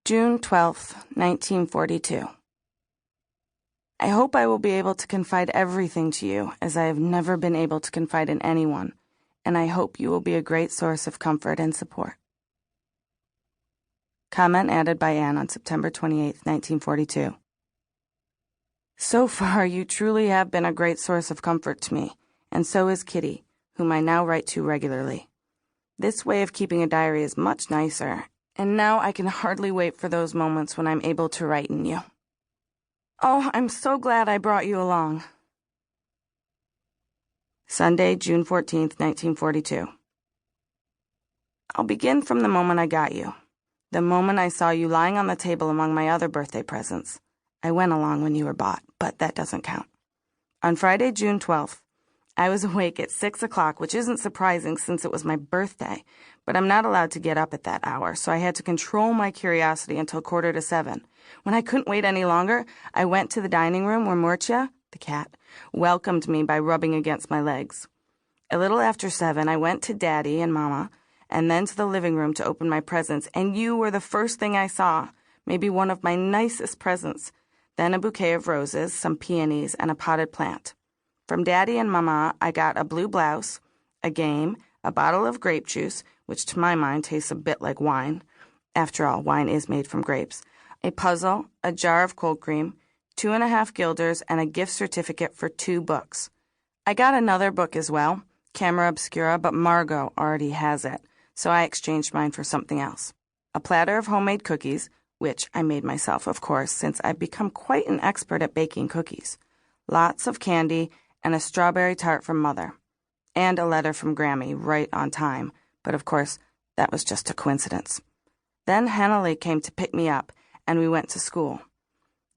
June 12th, 1942. I hope I will be able to confide everything to you, as I have never been able to confide in anyone, and I hope you will be a great source of comfort and support. Comment added by Anne on September 28th, 1942. So far, you truly have been a great source of comfort to me, and so is Kitty, whom I now write to regularly. This way of keeping a diary is much nicer, and now I can hardly wait for those moments when I'm able to write in you. Oh, I'm so glad I brought you along. Sunday, June 14th, 1942. I'll begin from the moment I got you. The moment I saw you lying on the table among my other birthday presents. I went along when you were bought, but that doesn't count. On Friday, June 12th, I was awake at 6 o'clock, which isn't surprising since it was my birthday, but I'm not allowed to get up at that hour, so I had to control my curiosity until 6:45. When I couldn't wait any longer, I went to the dining room where Murcia, the cat, welcomed me by rubbing against my legs. A little after 7, I went to Daddy and Mama, and then to the living room to open my presents, and you were the first thing I saw, maybe one of my nicest presents, then a bouquet of roses, some peonies, and a potted plant. From Daddy and Mama, I got a blue blouse, a game, a bottle of grape juice, which to my mind tastes a bit like wine. After all, wine is made from grapes. A puzzle, a jar of cold cream, 2.5 guilders, and a gift certificate for 2 books. I got another book as well, Camera Obscura, but Margot already has it, so I exchanged mine for something else. A platter of homemade cookies, which I made myself, of course, since I've become quite an expert at baking cookies. Lots of candy, and a strawberry tart from Mother. And a letter from Grammy, right on time, but of course, that was just a coincidence. Then Hanley came to pick me up, and we went to school.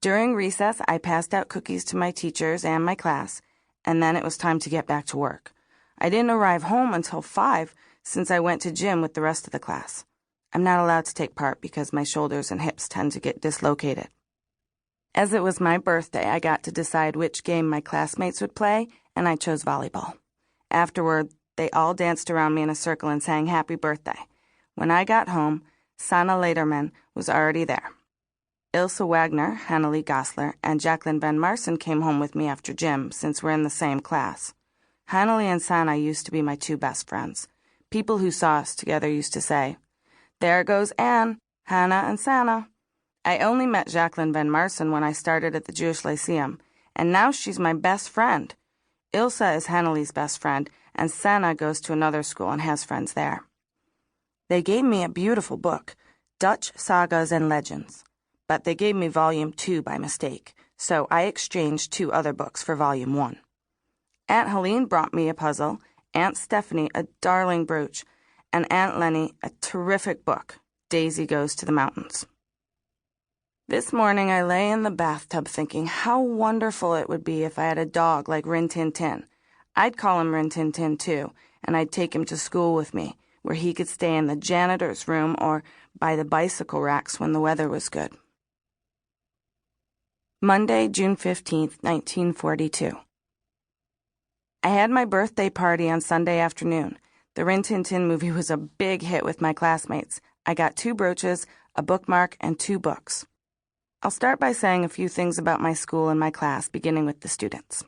During recess, I passed out cookies to my teachers and my class, and then it was time to get back to work. I didn't arrive home until 5, since I went to gym with the rest of the class. I'm not allowed to take part because my shoulders and hips tend to get dislocated. As it was my birthday, I got to decide which game my classmates would play, and I chose volleyball. Afterward, they all danced around me in a circle and sang happy birthday. When I got home, Sanna Lederman was already there. Ilse Wagner, Hannelie Gossler, and Jacqueline Van Marsen came home with me after gym, since we're in the same class. Hannelie and Sanna used to be my 2 best friends. People who saw us together used to say, "There goes Anne, Hannah, and Sanna." I only met Jacqueline Van Marsen when I started at the Jewish Lyceum, and now she's my best friend. Ilse is Hannelie's best friend, and Sanna goes to another school and has friends there. They gave me a beautiful book, Dutch Sagas and Legends, but they gave me Volume 2 by mistake, so I exchanged 2 other books for Volume 1. Aunt Helene brought me a puzzle, Aunt Stephanie a darling brooch, and Aunt Lenny a terrific book, Daisy Goes to the Mountains. This morning I lay in the bathtub thinking how wonderful it would be if I had a dog like Rin Tin Tin. I'd call him Rin Tin Tin too, and I'd take him to school with me, where he could stay in the janitor's room or by the bicycle racks when the weather was good. Monday, June 15th, 1942. I had my birthday party on Sunday afternoon. The Rin Tin Tin movie was a big hit with my classmates. I got 2 brooches, a bookmark, and 2 books. I'll start by saying a few things about my school and my class, beginning with the students.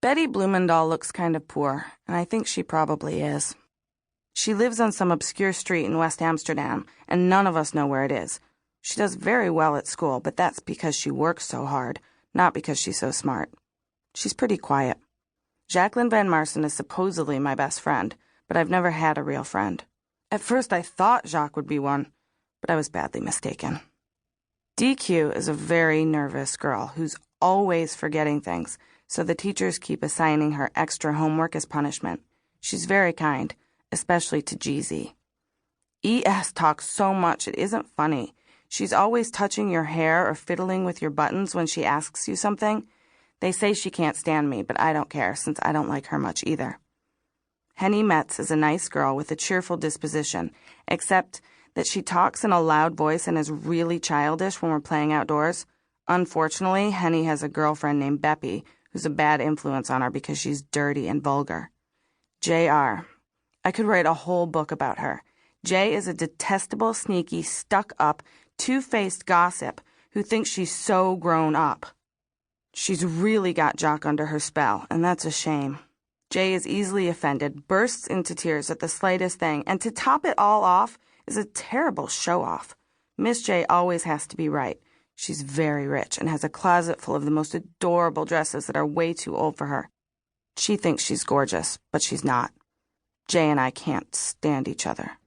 Betty Blumendahl looks kind of poor, and I think she probably is. She lives on some obscure street in West Amsterdam, and none of us know where it is. She does very well at school, but that's because she works so hard, not because she's so smart. She's pretty quiet. Jacqueline Van Marsen is supposedly my best friend, but I've never had a real friend. At first I thought Jacques would be one, but I was badly mistaken. DQ is a very nervous girl who's always forgetting things, so the teachers keep assigning her extra homework as punishment. She's very kind, especially to GZ. ES talks so much it isn't funny. She's always touching your hair or fiddling with your buttons when she asks you something. They say she can't stand me, but I don't care since I don't like her much either. Henny Metz is a nice girl with a cheerful disposition, except that she talks in a loud voice and is really childish when we're playing outdoors. Unfortunately, Henny has a girlfriend named Beppy, who's a bad influence on her because she's dirty and vulgar. JR. I could write a whole book about her. Jay is a detestable, sneaky, stuck-up, two-faced gossip who thinks she's so grown up. She's really got Jock under her spell, and that's a shame. Jay is easily offended, bursts into tears at the slightest thing, and to top it all off is a terrible show-off. Miss J always has to be right. She's very rich and has a closet full of the most adorable dresses that are way too old for her. She thinks she's gorgeous, but she's not. Jay and I can't stand each other.